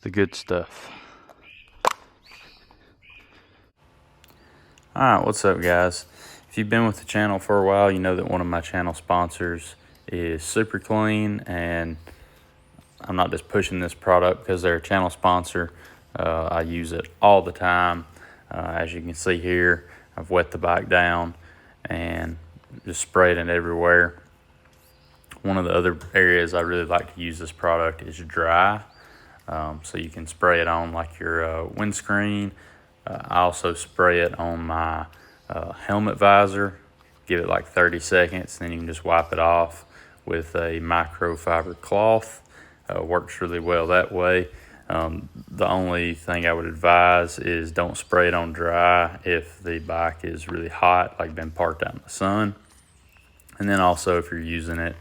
the good stuff. Alright, what's up guys? If you've been with the channel for a while, you know that one of my channel sponsors is Superclean, and I'm not just pushing this product because they're a channel sponsor. I use it all the time. As you can see here, I've wet the bike down and just sprayed it everywhere. One of the other areas I really like to use this product is dry. So you can spray it on like your windscreen. I also spray it on my helmet visor. Give it like 30 seconds, then you can just wipe it off with a microfiber cloth. Works really well that way. The only thing I would advise is don't spray it on dry if the bike is really hot, like been parked out in the sun. And then also if you're using it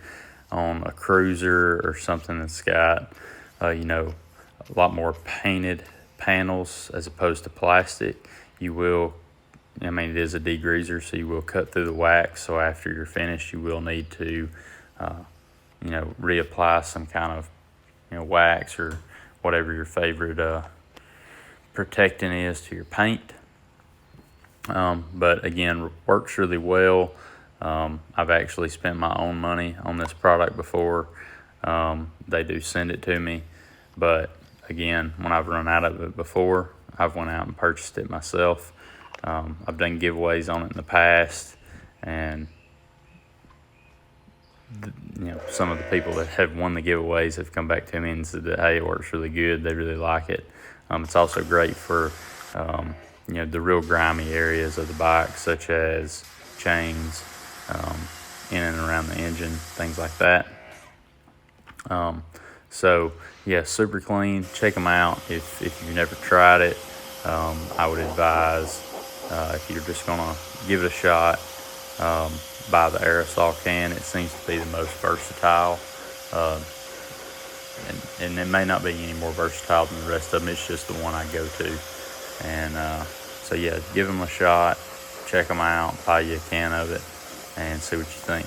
on a cruiser or something that's got, you know, a lot more painted panels as opposed to plastic, you will, I mean, it is a degreaser, so you will cut through the wax. So after you're finished, you will need to, you know, reapply some kind of, you know, wax or whatever your favorite protectant is to your paint. But again, works really well. I've actually spent my own money on this product before. They do send it to me, but again, when I've run out of it before, I've went out and purchased it myself. I've done giveaways on it in the past, and you know, some of the people that have won the giveaways have come back to me and said that, hey, it works really good. They really like it. It's also great for you know, the real grimy areas of the bike, such as chains, in and around the engine, things like that. So yeah, Superclean, check them out if you've never tried it. I would advise, if you're just gonna give it a shot, buy the aerosol can. It seems to be the most versatile, and it may not be any more versatile than the rest of them. It's just the one I go to. And so yeah, give them a shot, check them out, buy you a can of it, and see what you think.